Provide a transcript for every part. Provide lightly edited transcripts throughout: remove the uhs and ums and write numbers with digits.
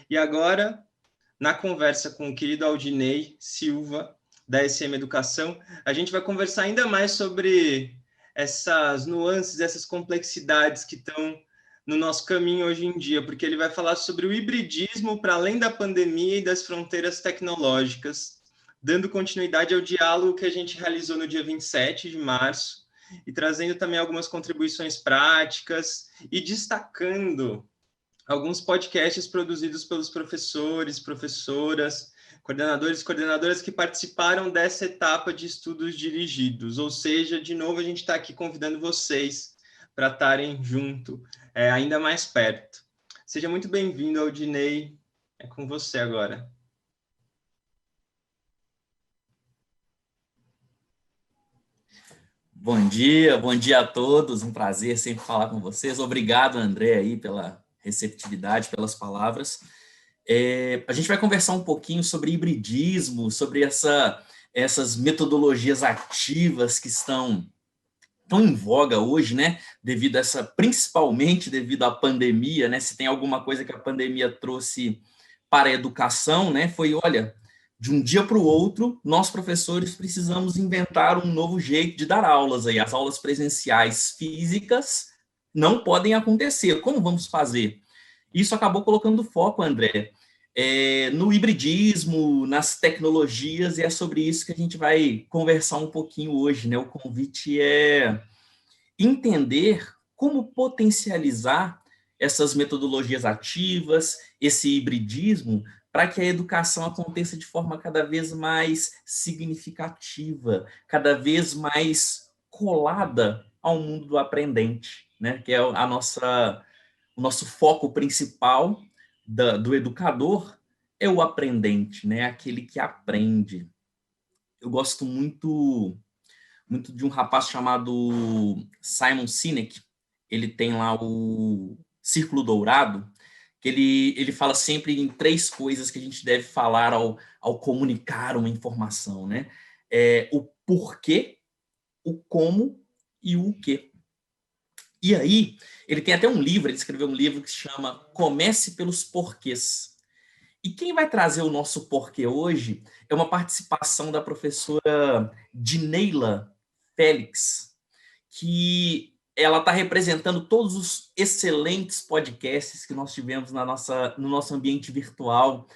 E agora, na conversa com o querido Aldinei Silva, da SM Educação, a gente vai conversar ainda mais sobre essas nuances, essas complexidades que estão no nosso caminho hoje em dia, porque ele vai falar sobre o hibridismo para além da pandemia e das fronteiras tecnológicas, dando continuidade ao diálogo que a gente realizou no dia 27 de março e trazendo também algumas contribuições práticas e destacando alguns podcasts produzidos pelos professores, professoras, coordenadores e coordenadoras que participaram dessa etapa de estudos dirigidos. Ou seja, de novo, a gente está aqui convidando vocês para estarem junto, ainda mais perto. Seja muito bem-vindo, Aldinei. É com você agora. Bom dia a todos, um prazer sempre falar com vocês. Obrigado, André, aí, pela receptividade, pelas palavras. A gente vai conversar um pouquinho sobre hibridismo, sobre essas metodologias ativas que estão tão em voga hoje, né? Principalmente devido à pandemia, né? Se tem alguma coisa que a pandemia trouxe para a educação, né? Foi, olha, de um dia para o outro, nós professores precisamos inventar um novo jeito de dar aulas aí. As aulas presenciais físicas não podem acontecer. Como vamos fazer? Isso acabou colocando foco, André, no hibridismo, nas tecnologias, e é sobre isso que a gente vai conversar um pouquinho hoje, né? O convite é entender como potencializar essas metodologias ativas, esse hibridismo, para que a educação aconteça de forma cada vez mais significativa, cada vez mais colada ao mundo do aprendente, né? Que é o nosso foco principal do educador, é o aprendente, né? Aquele que aprende. Eu gosto muito de um rapaz chamado Simon Sinek. Ele tem lá o Círculo Dourado, que ele fala sempre em três coisas que a gente deve falar ao comunicar uma informação, né? O porquê, o como e o quê. E aí, ele tem até um livro, ele escreveu um livro que se chama Comece pelos Porquês. E quem vai trazer o nosso porquê hoje é uma participação da professora Dineila Félix, que ela está representando todos os excelentes podcasts que nós tivemos no nosso ambiente virtual.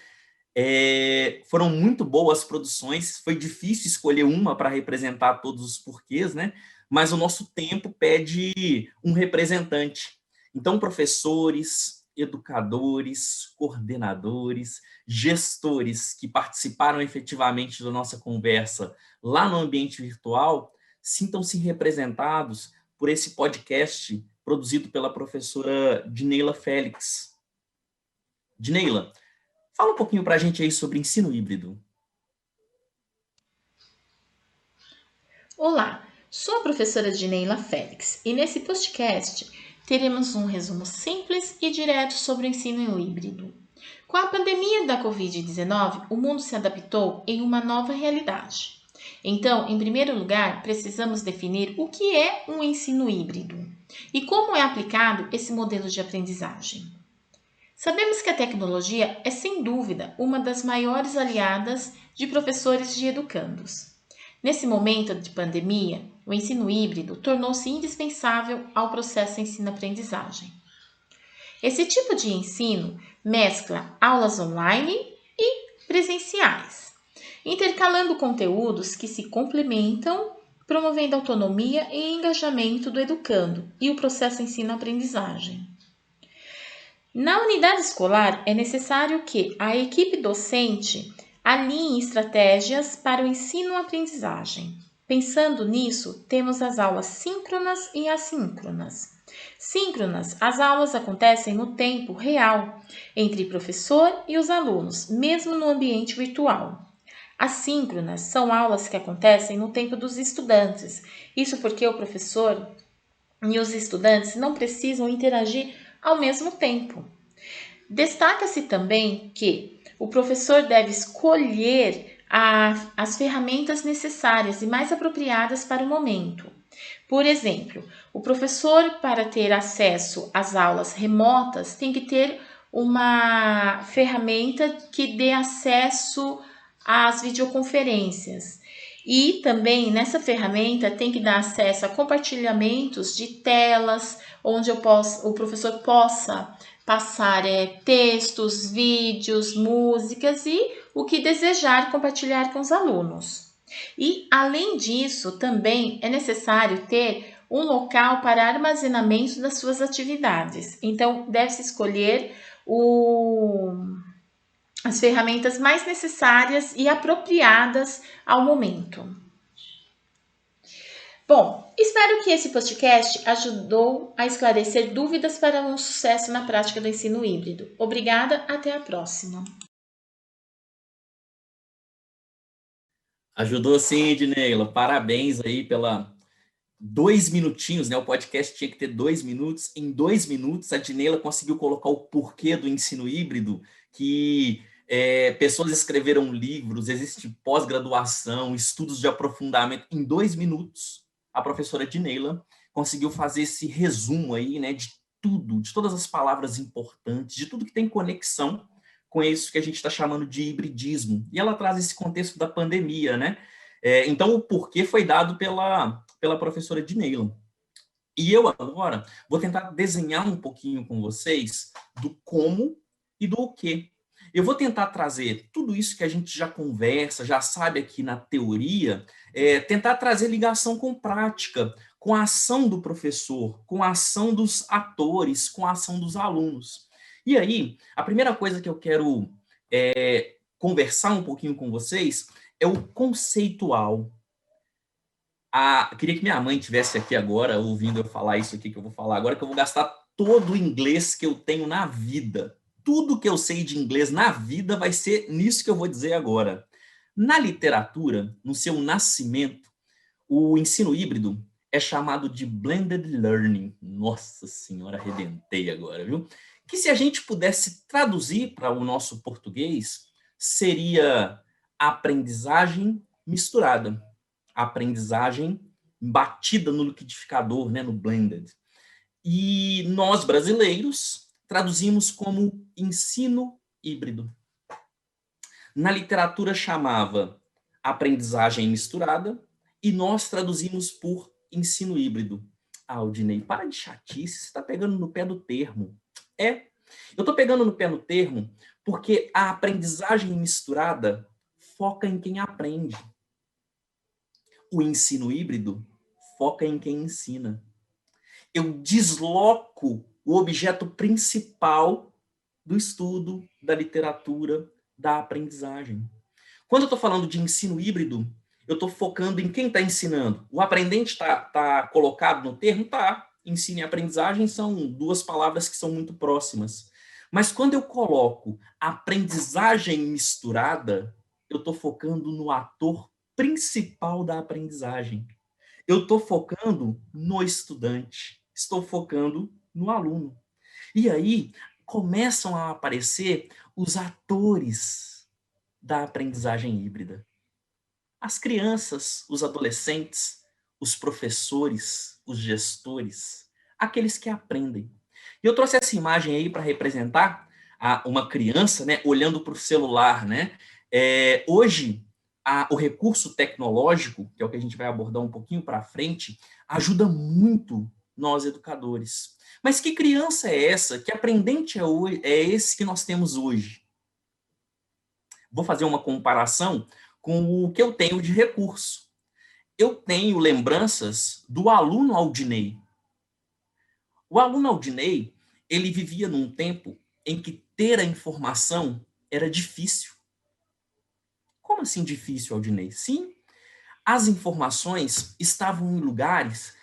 Foram muito boas produções, foi difícil escolher uma para representar todos os porquês, né? Mas o nosso tempo pede um representante. Então, professores, educadores, coordenadores, gestores que participaram efetivamente da nossa conversa lá no ambiente virtual, sintam-se representados por esse podcast produzido pela professora Dineila Félix. Dineila, fala um pouquinho para a gente aí sobre ensino híbrido. Olá, sou a professora Dineila Félix e nesse podcast teremos um resumo simples e direto sobre o ensino híbrido. Com a pandemia da Covid-19, o mundo se adaptou em uma nova realidade. Então, em primeiro lugar, precisamos definir o que é um ensino híbrido e como é aplicado esse modelo de aprendizagem. Sabemos que a tecnologia é, sem dúvida, uma das maiores aliadas de professores e de educandos. Nesse momento de pandemia, o ensino híbrido tornou-se indispensável ao processo ensino-aprendizagem. Esse tipo de ensino mescla aulas online e presenciais, intercalando conteúdos que se complementam, promovendo autonomia e engajamento do educando e o processo ensino-aprendizagem. Na unidade escolar, é necessário que a equipe docente alinhe estratégias para o ensino-aprendizagem. Pensando nisso, temos as aulas síncronas e assíncronas. Síncronas, as aulas acontecem no tempo real, entre professor e os alunos, mesmo no ambiente virtual. Assíncronas são aulas que acontecem no tempo dos estudantes, isso porque o professor e os estudantes não precisam interagir ao mesmo tempo. Destaca-se também que o professor deve escolher as ferramentas necessárias e mais apropriadas para o momento. Por exemplo, o professor, para ter acesso às aulas remotas, tem que ter uma ferramenta que dê acesso às videoconferências. E também nessa ferramenta tem que dar acesso a compartilhamentos de telas, onde o professor possa passar textos, vídeos, músicas e o que desejar compartilhar com os alunos. E, além disso, também é necessário ter um local para armazenamento das suas atividades. Então, deve-se escolher as ferramentas mais necessárias e apropriadas ao momento. Bom, espero que esse podcast ajudou a esclarecer dúvidas para um sucesso na prática do ensino híbrido. Obrigada, até a próxima. Ajudou sim, Edneila. Parabéns aí pela 2 minutinhos, né? O podcast tinha que ter 2 minutos. Em 2 minutos, a Edneila conseguiu colocar o porquê do ensino híbrido, que pessoas escreveram livros, existe pós-graduação, estudos de aprofundamento. Em 2 minutos, a professora Edneila conseguiu fazer esse resumo aí, né? De tudo, de todas as palavras importantes, de tudo que tem conexão com isso que a gente está chamando de hibridismo. E ela traz esse contexto da pandemia, né? Então, o porquê foi dado pela professora Edneila. E eu agora vou tentar desenhar um pouquinho com vocês do como e do o quê. Eu vou tentar trazer tudo isso que a gente já conversa, já sabe aqui na teoria, tentar trazer ligação com prática, com a ação do professor, com a ação dos atores, com a ação dos alunos. E aí, a primeira coisa que eu quero conversar um pouquinho com vocês é o conceitual. Queria que minha mãe estivesse aqui agora, ouvindo eu falar isso aqui que eu vou falar agora, que eu vou gastar todo o inglês que eu tenho na vida. Tudo que eu sei de inglês na vida vai ser nisso que eu vou dizer agora. Na literatura, no seu nascimento, o ensino híbrido é chamado de blended learning. Nossa senhora, arrebentei agora, viu? Que se a gente pudesse traduzir para o nosso português, seria aprendizagem misturada. Aprendizagem batida no liquidificador, né, no blended. E nós, brasileiros, traduzimos como ensino híbrido. Na literatura chamava aprendizagem misturada e nós traduzimos por ensino híbrido. Aldinei, para de chatice, você está pegando no pé do termo. Eu estou pegando no pé do termo porque a aprendizagem misturada foca em quem aprende. O ensino híbrido foca em quem ensina. Eu desloco o objeto principal do estudo, da literatura, da aprendizagem. Quando eu estou falando de ensino híbrido, eu estou focando em quem está ensinando. O aprendente está colocado no termo? Tá. Ensino e aprendizagem são 2 palavras que são muito próximas. Mas quando eu coloco aprendizagem misturada, eu estou focando no ator principal da aprendizagem. Eu estou focando no estudante. Estou focando no aluno. E aí começam a aparecer os atores da aprendizagem híbrida. As crianças, os adolescentes, os professores, os gestores, aqueles que aprendem. E eu trouxe essa imagem aí para representar uma criança, né, olhando para o celular, né? Hoje, o recurso tecnológico, que é o que a gente vai abordar um pouquinho para frente, ajuda muito nós educadores. Mas que criança é essa? Que aprendente é esse que nós temos hoje? Vou fazer uma comparação com o que eu tenho de recurso. Eu tenho lembranças do aluno Aldinei. O aluno Aldinei, ele vivia num tempo em que ter a informação era difícil. Como assim difícil, Aldinei? Sim, as informações estavam em lugares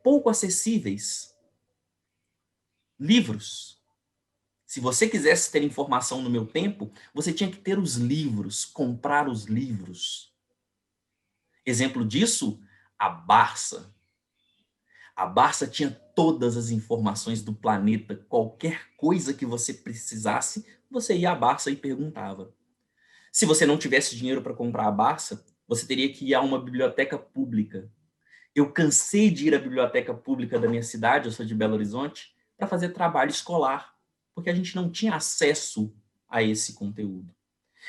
pouco acessíveis. Livros. Se você quisesse ter informação no meu tempo, você tinha que ter os livros, comprar os livros. Exemplo disso, a Barça. A Barça tinha todas as informações do planeta. Qualquer coisa que você precisasse, você ia à Barça e perguntava. Se você não tivesse dinheiro para comprar a Barça, você teria que ir a uma biblioteca pública. Eu cansei de ir à biblioteca pública da minha cidade, eu sou de Belo Horizonte, para fazer trabalho escolar. porque a gente não tinha acesso a esse conteúdo.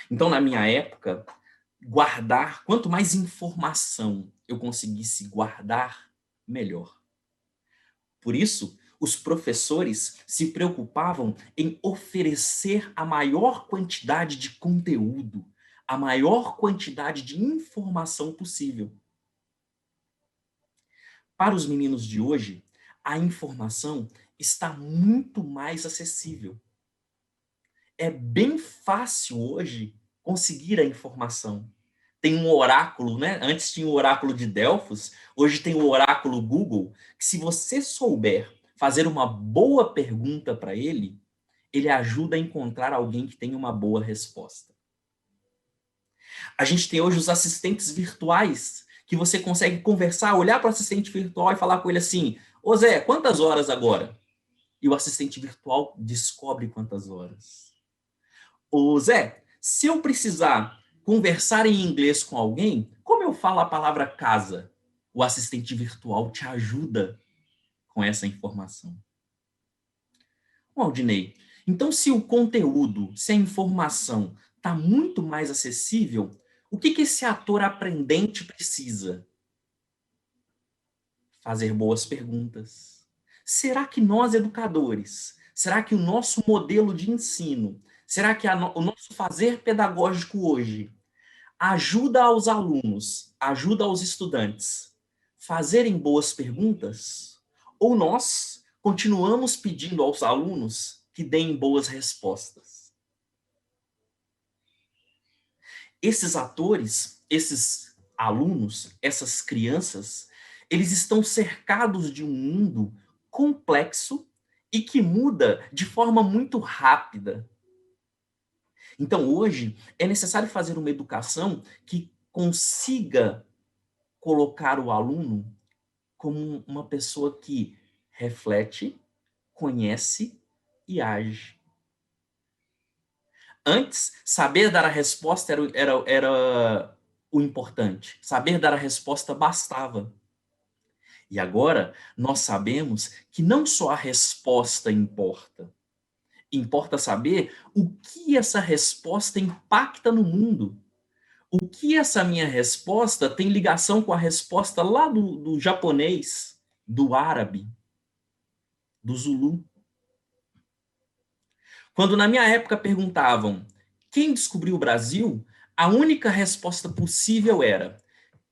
Então, na minha época, quanto mais informação eu conseguisse guardar, melhor. Por isso, os professores se preocupavam em oferecer a maior quantidade de conteúdo, a maior quantidade de informação possível. Para os meninos de hoje, a informação está muito mais acessível. É bem fácil hoje conseguir a informação. Tem um oráculo, né? Antes tinha o oráculo de Delfos, hoje tem o oráculo Google, que se você souber fazer uma boa pergunta para ele, ele ajuda a encontrar alguém que tem uma boa resposta. A gente tem hoje os assistentes virtuais, que você consegue conversar, olhar para o assistente virtual e falar com ele assim: ô Zé, quantas horas agora? E o assistente virtual descobre quantas horas. Ô Zé, se eu precisar conversar em inglês com alguém, como eu falo a palavra casa? O assistente virtual te ajuda com essa informação. Bom, Aldinei, então se o conteúdo, se a informação está muito mais acessível, o que esse ator aprendente precisa? Fazer boas perguntas. Será que nós, educadores, será que o nosso modelo de ensino, será que o nosso fazer pedagógico hoje ajuda aos alunos, ajuda aos estudantes fazerem boas perguntas? Ou nós continuamos pedindo aos alunos que deem boas respostas? Esses atores, esses alunos, essas crianças, eles estão cercados de um mundo complexo e que muda de forma muito rápida. Então, hoje, é necessário fazer uma educação que consiga colocar o aluno como uma pessoa que reflete, conhece e age. Antes, saber dar a resposta era o importante. Saber dar a resposta bastava. E agora, nós sabemos que não só a resposta importa. Importa saber o que essa resposta impacta no mundo. O que essa minha resposta tem ligação com a resposta lá do japonês, do árabe, do Zulu. Quando na minha época perguntavam quem descobriu o Brasil, a única resposta possível era: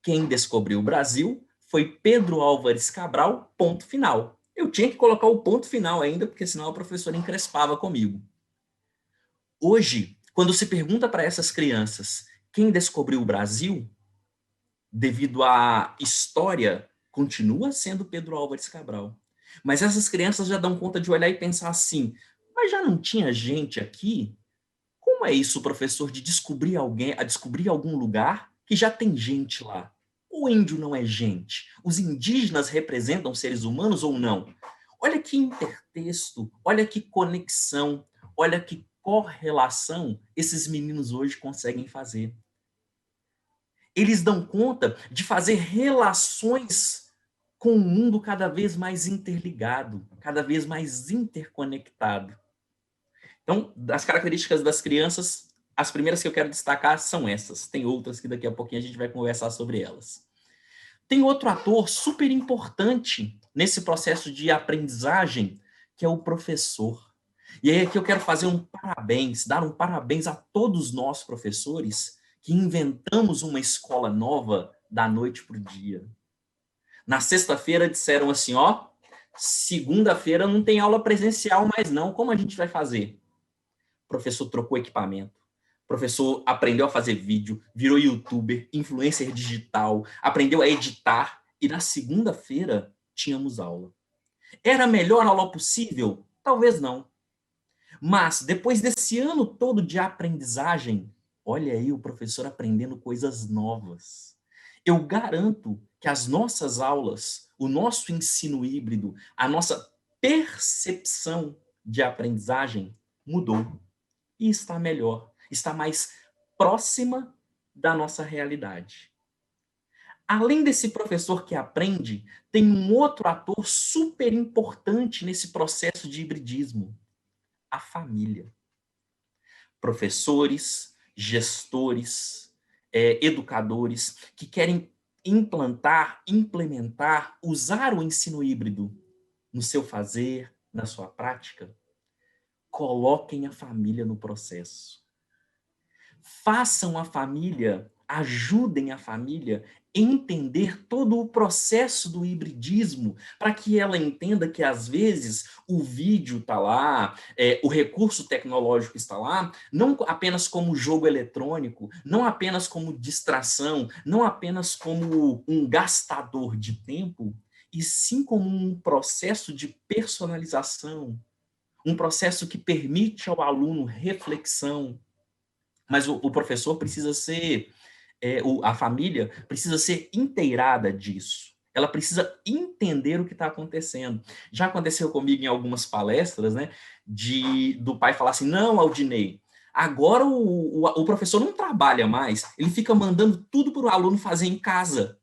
quem descobriu o Brasil foi Pedro Álvares Cabral, ponto final. Eu tinha que colocar o ponto final ainda, porque senão a professora encrespava comigo. Hoje, quando se pergunta para essas crianças quem descobriu o Brasil, devido à história, continua sendo Pedro Álvares Cabral. Mas essas crianças já dão conta de olhar e pensar assim: mas já não tinha gente aqui? Como é isso, professor, de descobrir alguém, a descobrir algum lugar que já tem gente lá? O índio não é gente. Os indígenas representam seres humanos ou não? Olha que intertexto, olha que conexão, olha que correlação esses meninos hoje conseguem fazer. Eles dão conta de fazer relações com um mundo cada vez mais interligado, cada vez mais interconectado. Então, das características das crianças, as primeiras que eu quero destacar são essas. Tem outras que daqui a pouquinho a gente vai conversar sobre elas. Tem outro ator super importante nesse processo de aprendizagem, que é o professor. E aí aqui eu quero fazer um parabéns, dar um parabéns a todos nós professores que inventamos uma escola nova da noite para o dia. Na sexta-feira disseram assim, ó, segunda-feira não tem aula presencial mais não, como a gente vai fazer? O professor trocou equipamento. O professor aprendeu a fazer vídeo, virou youtuber, influencer digital, aprendeu a editar e na segunda-feira tínhamos aula. Era a melhor aula possível? Talvez não. Mas depois desse ano todo de aprendizagem, olha aí o professor aprendendo coisas novas. Eu garanto que as nossas aulas, o nosso ensino híbrido, a nossa percepção de aprendizagem mudou. E está melhor, está mais próxima da nossa realidade. Além desse professor que aprende, tem um outro ator super importante nesse processo de hibridismo. A família. Professores, gestores, educadores que querem implementar, usar o ensino híbrido no seu fazer, na sua prática, coloquem a família no processo. Façam a família, ajudem a família a entender todo o processo do hibridismo, para que ela entenda que, às vezes, o vídeo está lá, o recurso tecnológico está lá, não apenas como jogo eletrônico, não apenas como distração, não apenas como um gastador de tempo, e sim como um processo de personalização, um processo que permite ao aluno reflexão. Mas o professor precisa ser, a família precisa ser inteirada disso. Ela precisa entender o que está acontecendo. Já aconteceu comigo em algumas palestras, né, do pai falar assim, não, Aldinei, agora o professor não trabalha mais, ele fica mandando tudo para o aluno fazer em casa.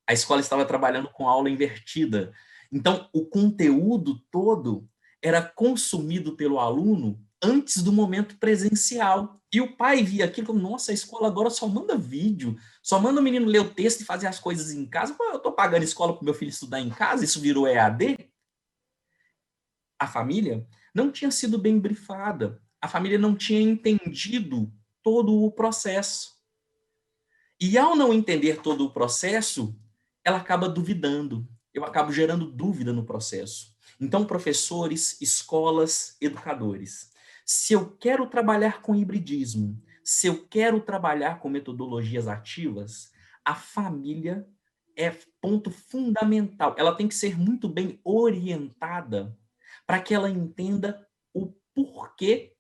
A escola estava trabalhando com aula invertida. Então, o conteúdo todo era consumido pelo aluno antes do momento presencial. E o pai via aquilo como, nossa, a escola agora só manda vídeo, só manda o menino ler o texto e fazer as coisas em casa. Pô, eu estou pagando escola para o meu filho estudar em casa, isso virou EAD? A família não tinha sido bem brifada. A família não tinha entendido todo o processo. E ao não entender todo o processo, ela acaba duvidando. Eu acabo gerando dúvida no processo. Então, professores, escolas, educadores, se eu quero trabalhar com hibridismo, se eu quero trabalhar com metodologias ativas, a família é ponto fundamental. Ela tem que ser muito bem orientada para que ela entenda o porquê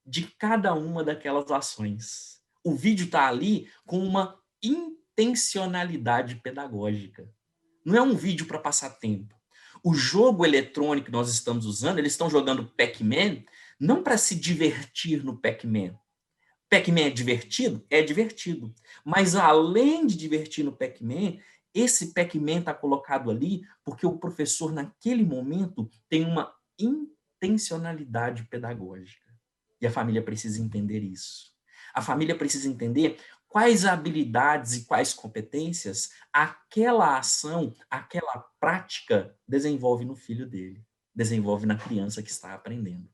de cada uma daquelas ações. O vídeo está ali com uma intencionalidade pedagógica. Não é um vídeo para passar tempo. O jogo eletrônico que nós estamos usando, eles estão jogando Pac-Man não para se divertir no Pac-Man. Pac-Man é divertido? É divertido. Mas além de divertir no Pac-Man, esse Pac-Man está colocado ali porque o professor, naquele momento, tem uma intencionalidade pedagógica. E a família precisa entender isso. A família precisa entender quais habilidades e quais competências aquela ação, aquela prática desenvolve no filho dele, desenvolve na criança que está aprendendo.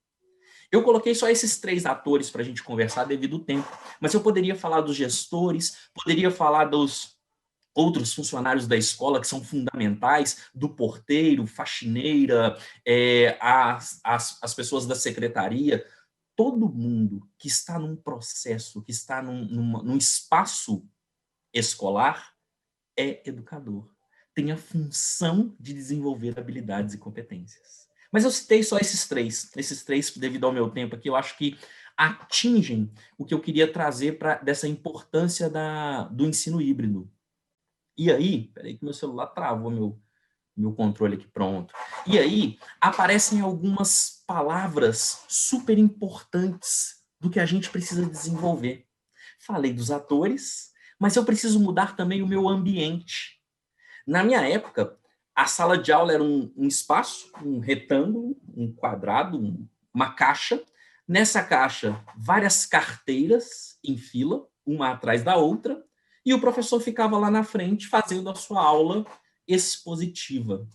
Eu coloquei só esses 3 atores para a gente conversar devido ao tempo, mas eu poderia falar dos gestores, poderia falar dos outros funcionários da escola que são fundamentais, do porteiro, faxineira, as pessoas da secretaria, todo mundo que está num processo, que está num espaço escolar, é educador. Tem a função de desenvolver habilidades e competências. Mas eu citei só esses três, devido ao meu tempo aqui, eu acho que atingem o que eu queria trazer dessa importância do ensino híbrido. E aí, peraí que meu celular travou meu controle aqui, pronto. E aí, aparecem algumas palavras super importantes do que a gente precisa desenvolver. Falei dos atores, mas eu preciso mudar também o meu ambiente. Na minha época, a sala de aula era um espaço, um retângulo, um quadrado, uma caixa. Nessa caixa, várias carteiras em fila, uma atrás da outra, e o professor ficava lá na frente fazendo a sua aula expositiva.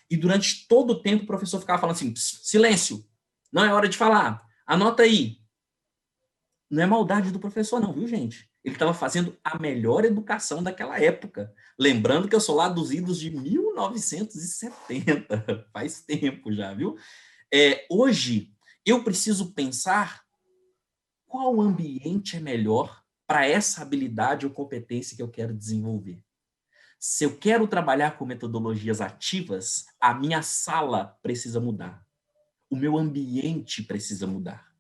E durante todo o tempo o professor ficava falando assim, silêncio, não é hora de falar, anota aí. Não é maldade do professor não, viu, gente? Ele estava fazendo a melhor educação daquela época. Lembrando que eu sou lá dos idos de 1970, faz tempo já, viu? Hoje, eu preciso pensar qual ambiente é melhor para essa habilidade ou competência que eu quero desenvolver. Se eu quero trabalhar com metodologias ativas, a minha sala precisa mudar. O meu ambiente precisa mudar.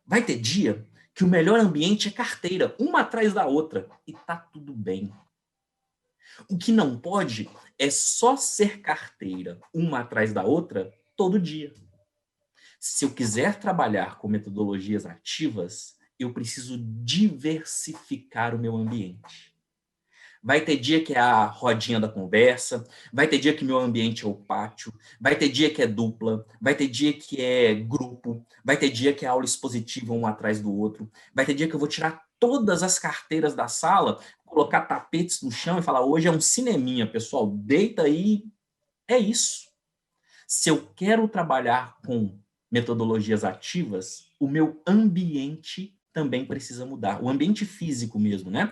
Vai ter dia que o melhor ambiente é carteira, uma atrás da outra, e tá tudo bem. O que não pode é só ser carteira, uma atrás da outra, todo dia. Se eu quiser trabalhar com metodologias ativas, eu preciso diversificar o meu ambiente. vai ter dia que é a rodinha da conversa, vai ter dia que meu ambiente é o pátio, vai ter dia que é dupla, vai ter dia que é grupo, vai ter dia que é aula expositiva um atrás do outro, vai ter dia que eu vou tirar todas as carteiras da sala, colocar tapetes no chão e falar, hoje é um cineminha, pessoal, deita aí, é isso. Se eu quero trabalhar com metodologias ativas, o meu ambiente também precisa mudar. O ambiente físico mesmo, né?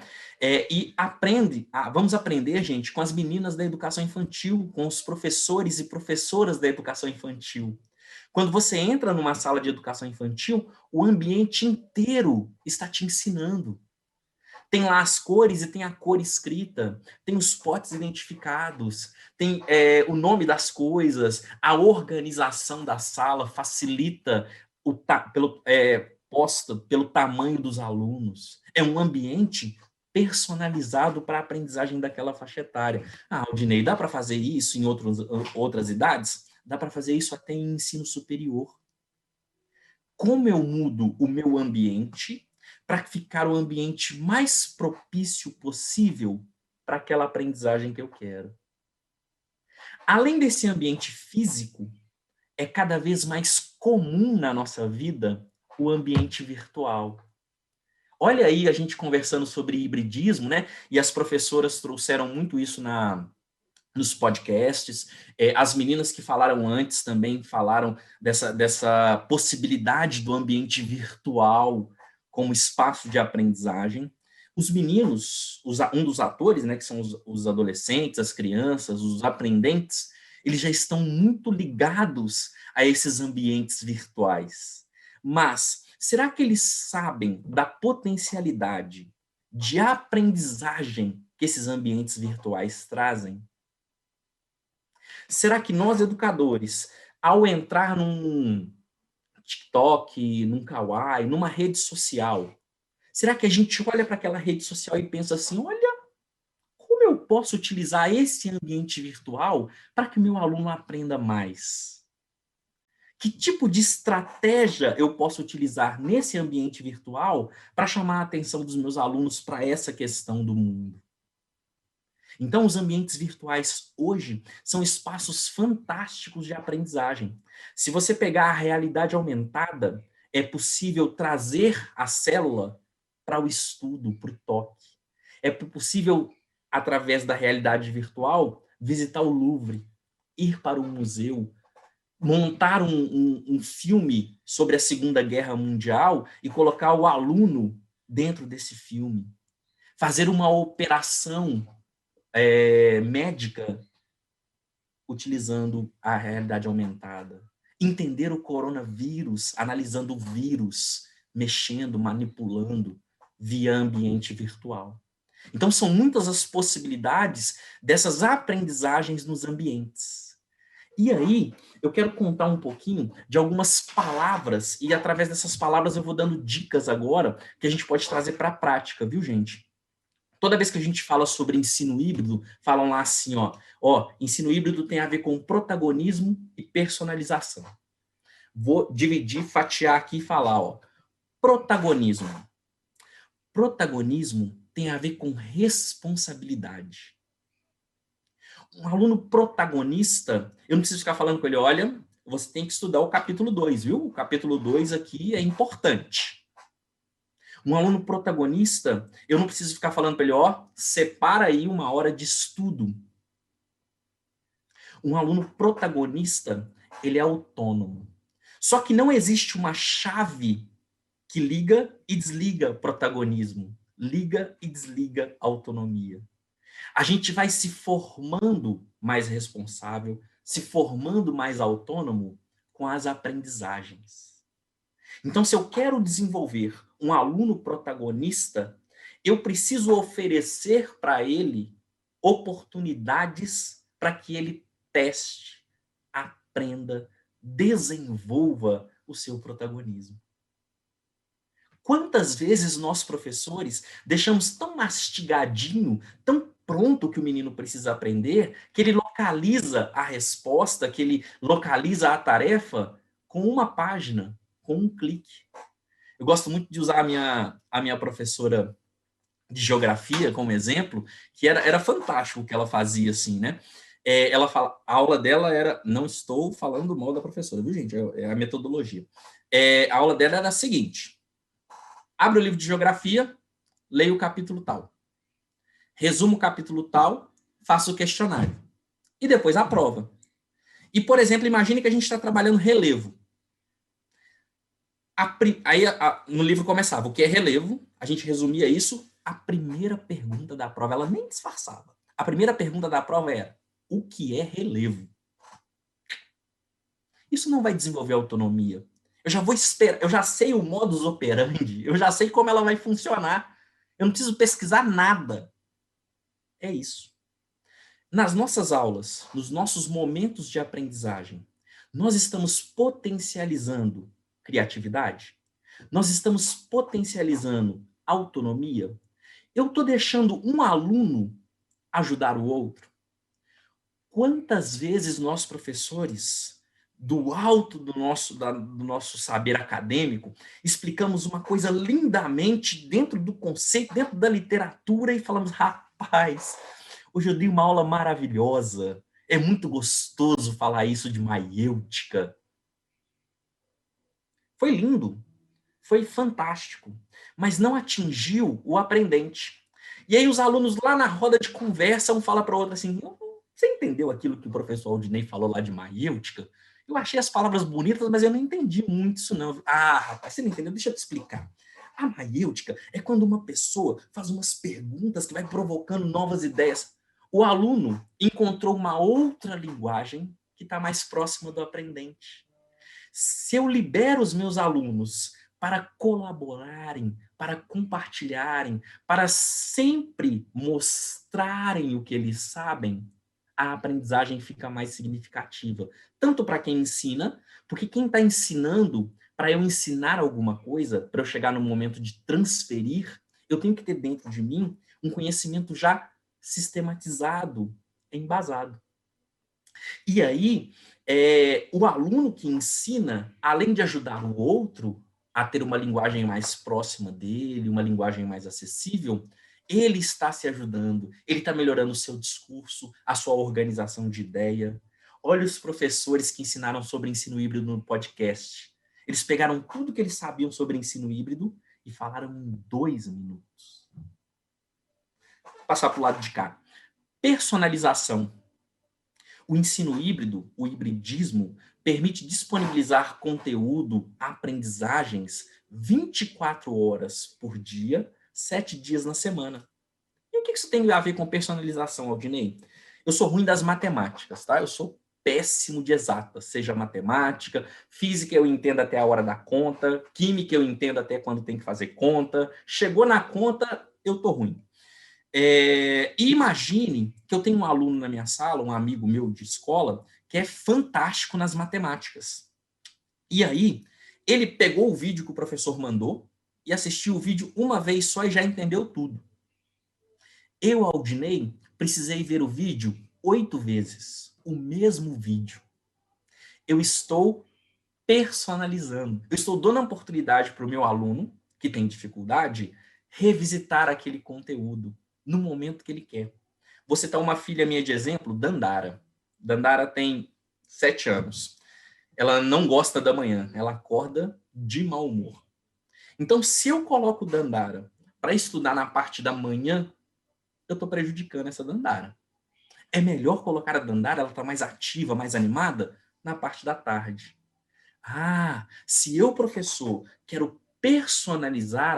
Vamos aprender, gente, com as meninas da educação infantil, com os professores e professoras da educação infantil. Quando você entra numa sala de educação infantil, o ambiente inteiro está te ensinando. Tem lá as cores e tem a cor escrita, tem os potes identificados, tem o nome das coisas, a organização da sala facilita posta pelo tamanho dos alunos. É um ambiente personalizado para a aprendizagem daquela faixa etária. Aldinei, dá para fazer isso em outras idades? Dá para fazer isso até em ensino superior. Como eu mudo o meu ambiente para ficar o ambiente mais propício possível para aquela aprendizagem que eu quero? Além desse ambiente físico, é cada vez mais comum na nossa vida o ambiente virtual. Olha aí a gente conversando sobre hibridismo, né? E as professoras trouxeram muito isso nos podcasts. As meninas que falaram antes também falaram dessa possibilidade do ambiente virtual como espaço de aprendizagem. Os meninos, um dos atores, né, que são os adolescentes, as crianças, os aprendentes, eles já estão muito ligados a esses ambientes virtuais. Mas será que eles sabem da potencialidade de aprendizagem que esses ambientes virtuais trazem? Será que nós, educadores, ao entrar num TikTok, num Kawaii, numa rede social, será que a gente olha para aquela rede social e pensa assim, olha, como eu posso utilizar esse ambiente virtual para que o meu aluno aprenda mais? Que tipo de estratégia eu posso utilizar nesse ambiente virtual para chamar a atenção dos meus alunos para essa questão do mundo? Então, os ambientes virtuais hoje são espaços fantásticos de aprendizagem. Se você pegar a realidade aumentada, é possível trazer a célula para o estudo, para o toque. É possível, através da realidade virtual, visitar o Louvre, ir para um museu, montar um filme sobre a Segunda Guerra Mundial e colocar o aluno dentro desse filme. Fazer uma operação médica utilizando a realidade aumentada. Entender o coronavírus, analisando o vírus, mexendo, manipulando via ambiente virtual. Então, são muitas as possibilidades dessas aprendizagens nos ambientes. E aí, eu quero contar um pouquinho de algumas palavras, e através dessas palavras eu vou dando dicas agora, que a gente pode trazer para a prática, viu, gente? Toda vez que a gente fala sobre ensino híbrido, falam lá assim, ensino híbrido tem a ver com protagonismo e personalização. Vou dividir, fatiar aqui e falar, protagonismo. Protagonismo tem a ver com responsabilidade. Um aluno protagonista, eu não preciso ficar falando com ele, olha, você tem que estudar o capítulo 2, viu? O capítulo 2 aqui é importante. Um aluno protagonista, eu não preciso ficar falando para ele, separa aí uma hora de estudo. Um aluno protagonista, ele é autônomo. Só que não existe uma chave que liga e desliga protagonismo, liga e desliga autonomia. A gente vai se formando mais responsável, se formando mais autônomo com as aprendizagens. Então, se eu quero desenvolver um aluno protagonista, eu preciso oferecer para ele oportunidades para que ele teste, aprenda, desenvolva o seu protagonismo. Quantas vezes nós, professores, deixamos tão mastigadinho, tão pronto que o menino precisa aprender, que ele localiza a resposta, que ele localiza a tarefa com uma página, com um clique. Eu gosto muito de usar a minha professora de geografia, como exemplo, que era fantástico o que ela fazia, assim, né? Ela fala, a aula dela era, não estou falando mal da professora, viu, gente? É a metodologia. A aula dela era a seguinte: abre o livro de geografia, leia o capítulo tal. Resuma o capítulo tal, faça o questionário. E depois a prova. E, por exemplo, imagine que a gente está trabalhando relevo. Aí no livro começava o que é relevo, a gente resumia isso. A primeira pergunta da prova, ela nem disfarçava. A primeira pergunta da prova era: o que é relevo? Isso não vai desenvolver autonomia. Eu já vou esperar, eu já sei o modus operandi, eu já sei como ela vai funcionar. Eu não preciso pesquisar nada. É isso. Nas nossas aulas, nos nossos momentos de aprendizagem, nós estamos potencializando criatividade? Nós estamos potencializando autonomia? Eu estou deixando um aluno ajudar o outro? Quantas vezes nós, professores, do alto do nosso saber acadêmico, explicamos uma coisa lindamente dentro do conceito, dentro da literatura, e falamos, rapaz, hoje eu dei uma aula maravilhosa, é muito gostoso falar isso de maiêutica. Foi lindo, foi fantástico, mas não atingiu o aprendente. E aí os alunos lá na roda de conversa, um fala para o outro assim: você entendeu aquilo que o professor Aldinei falou lá de maiêutica? Eu achei as palavras bonitas, mas eu não entendi muito isso não. Ah, rapaz, você não entendeu? Deixa eu te explicar. A maiêutica é quando uma pessoa faz umas perguntas que vai provocando novas ideias. O aluno encontrou uma outra linguagem que está mais próxima do aprendente. Se eu libero os meus alunos para colaborarem, para compartilharem, para sempre mostrarem o que eles sabem, a aprendizagem fica mais significativa. Tanto para quem ensina, porque quem está ensinando, para eu ensinar alguma coisa, para eu chegar no momento de transferir, eu tenho que ter dentro de mim um conhecimento já sistematizado, embasado. E aí, o aluno que ensina, além de ajudar o outro a ter uma linguagem mais próxima dele, uma linguagem mais acessível, ele está se ajudando, ele está melhorando o seu discurso, a sua organização de ideia. Olha os professores que ensinaram sobre ensino híbrido no podcast. Eles pegaram tudo que eles sabiam sobre ensino híbrido e falaram em 2 minutos. Vou passar para o lado de cá. Personalização. O ensino híbrido, o hibridismo, permite disponibilizar conteúdo, aprendizagens 24 horas por dia, 7 dias na semana. E o que isso tem a ver com personalização, Aldinei? Eu sou ruim das matemáticas, tá? Eu sou péssimo de exatas, seja matemática, física eu entendo até a hora da conta, química eu entendo até quando tem que fazer conta, chegou na conta, eu tô ruim. E imagine que eu tenho um aluno na minha sala, um amigo meu de escola, que é fantástico nas matemáticas. E aí, ele pegou o vídeo que o professor mandou e assistiu o vídeo uma vez só e já entendeu tudo. Eu, Aldinei, precisei ver o vídeo 8 vezes, o mesmo vídeo. Eu estou personalizando. Eu estou dando a oportunidade para o meu aluno, que tem dificuldade, revisitar aquele conteúdo no momento que ele quer. Vou citar uma filha minha de exemplo, Dandara. Dandara tem 7 anos. Ela não gosta da manhã, ela acorda de mau humor. Então, se eu coloco Dandara para estudar na parte da manhã, eu estou prejudicando essa Dandara. É melhor colocar a Dandara, ela está mais ativa, mais animada, na parte da tarde. Se eu, professor, quero personalizar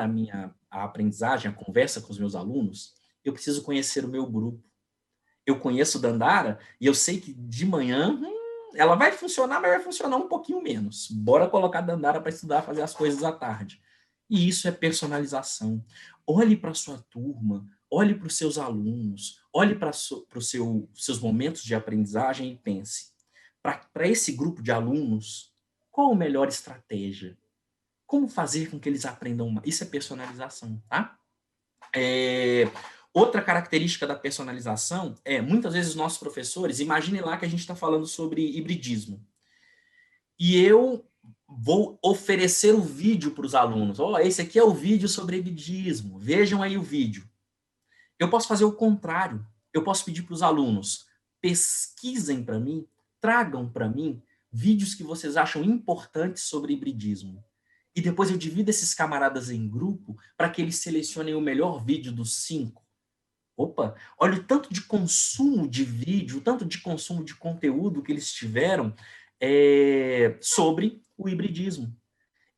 a aprendizagem, a conversa com os meus alunos, eu preciso conhecer o meu grupo. Eu conheço Dandara e eu sei que de manhã ela vai funcionar, mas vai funcionar um pouquinho menos. Bora colocar Dandara para estudar, fazer as coisas à tarde. E isso é personalização. Olhe para a sua turma, olhe para os seus alunos, olhe para os seus momentos de aprendizagem e pense, para esse grupo de alunos, qual a melhor estratégia? Como fazer com que eles aprendam mais? Isso é personalização, tá? Outra característica da personalização é, muitas vezes, nossos professores, imagine lá que a gente está falando sobre hibridismo. E eu vou oferecer o vídeo para os alunos. Esse aqui é o vídeo sobre hibridismo. Vejam aí o vídeo. Eu posso fazer o contrário. Eu posso pedir para os alunos, pesquisem para mim, tragam para mim vídeos que vocês acham importantes sobre hibridismo. E depois eu divido esses camaradas em grupo para que eles selecionem o melhor vídeo dos 5. Opa, olha o tanto de consumo de vídeo, o tanto de consumo de conteúdo que eles tiveram sobre o hibridismo.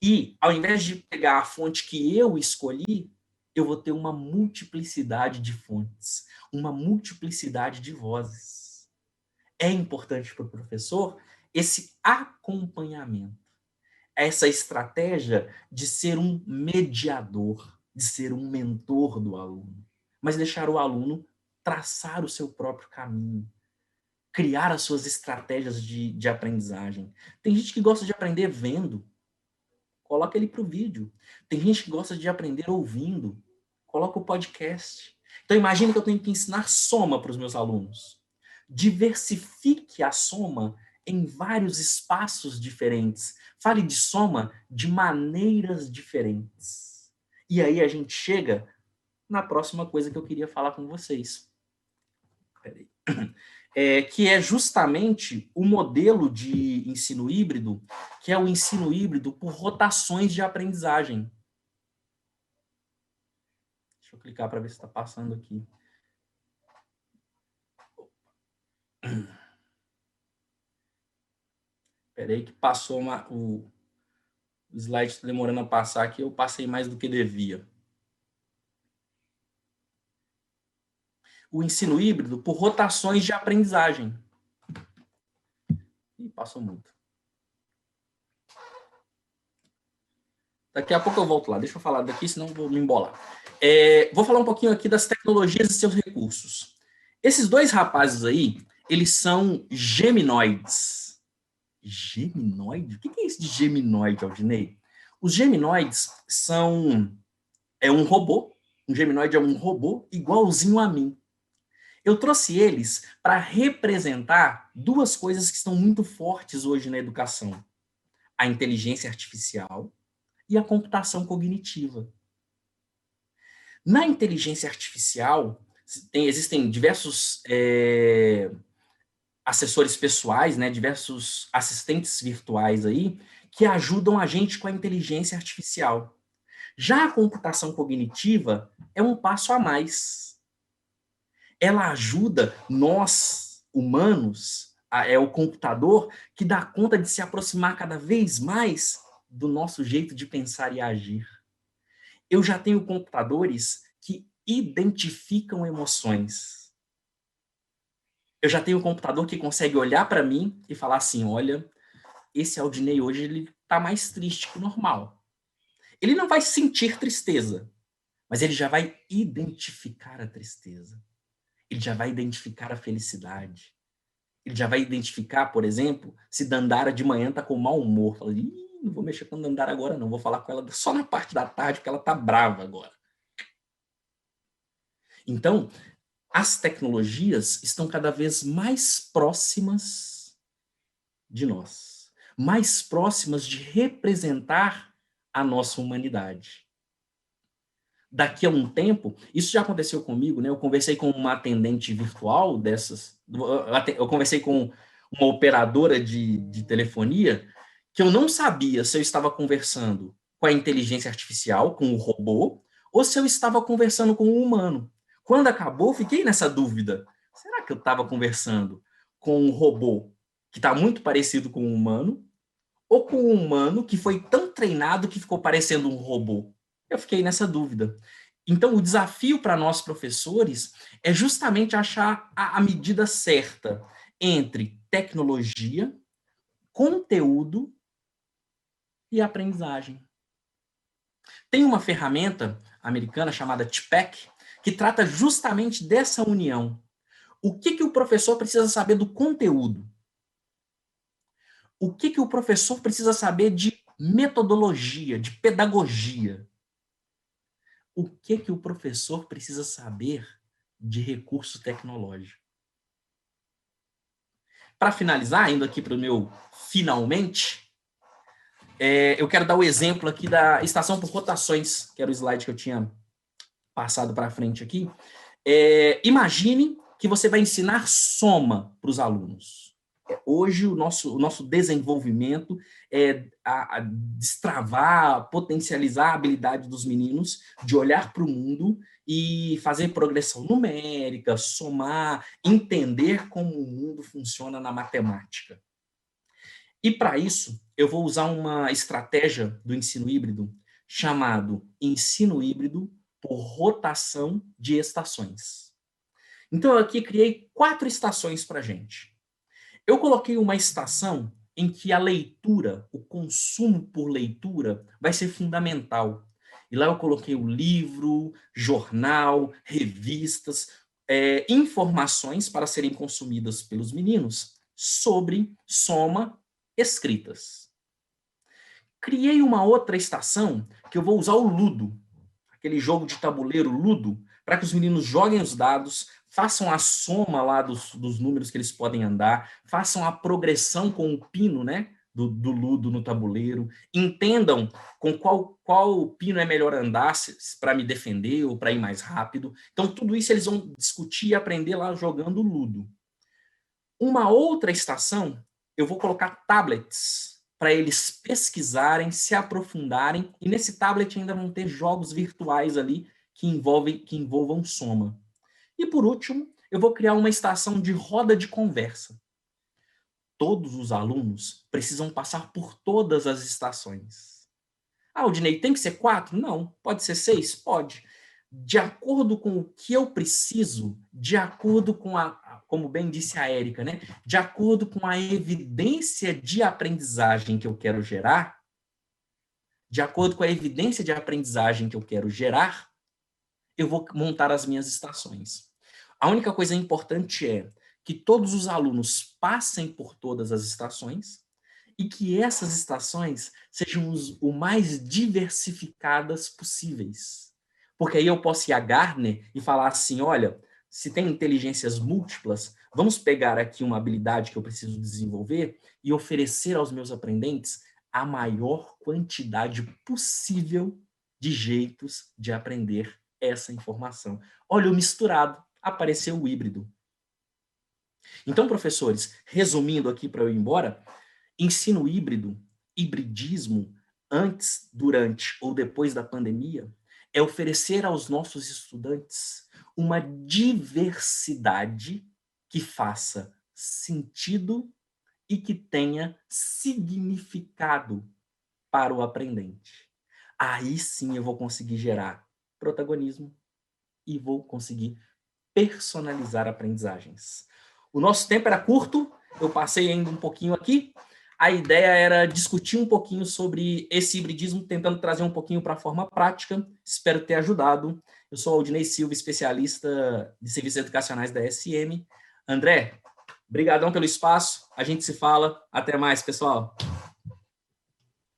E, ao invés de pegar a fonte que eu escolhi, eu vou ter uma multiplicidade de fontes, uma multiplicidade de vozes. É importante para o professor esse acompanhamento, essa estratégia de ser um mediador, de ser um mentor do aluno, mas deixar o aluno traçar o seu próprio caminho, criar as suas estratégias de aprendizagem. Tem gente que gosta de aprender vendo, coloca ele para o vídeo. Tem gente que gosta de aprender ouvindo, coloca o podcast. Então, imagina que eu tenho que ensinar soma para os meus alunos. Diversifique a soma em vários espaços diferentes. Fale de soma de maneiras diferentes. E aí a gente chega na próxima coisa que eu queria falar com vocês. Peraí. Que é justamente o modelo de ensino híbrido, que é o ensino híbrido por rotações de aprendizagem. Deixa eu clicar para ver se está passando aqui. Espera aí que passou o slide está demorando a passar aqui, eu passei mais do que devia. O ensino híbrido por rotações de aprendizagem. Ih, passou muito. Daqui a pouco eu volto lá. Deixa eu falar daqui, senão eu vou me embolar. Vou falar um pouquinho aqui das tecnologias e seus recursos. Esses dois rapazes aí, eles são geminoides. Geminoide? O que é isso de geminoide, Aldinei? Os geminoides são... um robô. Um geminoide é um robô igualzinho a mim. Eu trouxe eles para representar duas coisas que estão muito fortes hoje na educação. A inteligência artificial e a computação cognitiva. Na inteligência artificial, existem diversos assessores pessoais, né, diversos assistentes virtuais aí, que ajudam a gente com a inteligência artificial. Já a computação cognitiva é um passo a mais. Ela ajuda nós, humanos, é o computador que dá conta de se aproximar cada vez mais do nosso jeito de pensar e agir. Eu já tenho computadores que identificam emoções. Eu já tenho um computador que consegue olhar para mim e falar assim, olha, esse Aldinei hoje ele está mais triste que o normal. Ele não vai sentir tristeza, mas ele já vai identificar a tristeza. Ele já vai identificar a felicidade. Ele já vai identificar, por exemplo, se Dandara de manhã está com mau humor. Fala, não vou mexer com Dandara agora, não. Vou falar com ela só na parte da tarde, porque ela está brava agora. Então, as tecnologias estão cada vez mais próximas de nós. Mais próximas de representar a nossa humanidade. Daqui a um tempo, isso já aconteceu comigo, né? Eu conversei com uma atendente virtual dessas, eu conversei com uma operadora de telefonia, que eu não sabia se eu estava conversando com a inteligência artificial, com o robô, ou se eu estava conversando com um humano. Quando acabou, fiquei nessa dúvida. Será que eu estava conversando com um robô que está muito parecido com um humano, ou com um humano que foi tão treinado que ficou parecendo um robô? Eu fiquei nessa dúvida. Então, o desafio para nós, professores, é justamente achar a medida certa entre tecnologia, conteúdo e aprendizagem. Tem uma ferramenta americana chamada TPACK que trata justamente dessa união. O que o professor precisa saber do conteúdo? O que o professor precisa saber de metodologia, de pedagogia? O que o professor precisa saber de recurso tecnológico? Para finalizar, indo aqui para o meu finalmente, eu quero dar o exemplo aqui da estação por rotações, que era o slide que eu tinha passado para frente aqui. Imagine que você vai ensinar soma para os alunos. Hoje, o nosso desenvolvimento é destravar, potencializar a habilidade dos meninos de olhar para o mundo e fazer progressão numérica, somar, entender como o mundo funciona na matemática. E para isso, eu vou usar uma estratégia do ensino híbrido chamado ensino híbrido por rotação de estações. Então, eu aqui criei 4 estações para a gente. Eu coloquei uma estação em que a leitura, o consumo por leitura, vai ser fundamental. E lá eu coloquei o livro, jornal, revistas, informações para serem consumidas pelos meninos sobre soma escritas. Criei uma outra estação que eu vou usar o Ludo, aquele jogo de tabuleiro Ludo, para que os meninos joguem os dados, façam a soma lá dos números que eles podem andar, façam a progressão com o pino, né, do Ludo no tabuleiro, entendam com qual pino é melhor andar para me defender ou para ir mais rápido. Então, tudo isso eles vão discutir e aprender lá jogando Ludo. Uma outra estação, eu vou colocar tablets para eles pesquisarem, se aprofundarem, e nesse tablet ainda vão ter jogos virtuais ali que envolvam soma. E por último, eu vou criar uma estação de roda de conversa. Todos os alunos precisam passar por todas as estações. Ah, Aldinei, tem que ser 4? Não. Pode ser 6? Pode. De acordo com o que eu preciso, de acordo com como bem disse a Érica, né? De acordo com a evidência de aprendizagem que eu quero gerar, eu vou montar as minhas estações. A única coisa importante é que todos os alunos passem por todas as estações e que essas estações sejam o mais diversificadas possíveis. Porque aí eu posso ir a Gardner e falar assim, olha, se tem inteligências múltiplas, vamos pegar aqui uma habilidade que eu preciso desenvolver e oferecer aos meus aprendentes a maior quantidade possível de jeitos de aprender essa informação. Olha o misturado, apareceu o híbrido. Então, professores, resumindo aqui para eu ir embora, ensino híbrido, hibridismo, antes, durante ou depois da pandemia, é oferecer aos nossos estudantes uma diversidade que faça sentido e que tenha significado para o aprendente. Aí sim eu vou conseguir gerar protagonismo e vou conseguir personalizar aprendizagens. O nosso tempo era curto, eu passei ainda um pouquinho aqui. A ideia era discutir um pouquinho sobre esse hibridismo, tentando trazer um pouquinho para a forma prática. Espero ter ajudado. Eu sou Aldinei Silva, especialista de serviços educacionais da SM. André, brigadão pelo espaço. A gente se fala. Até mais, pessoal.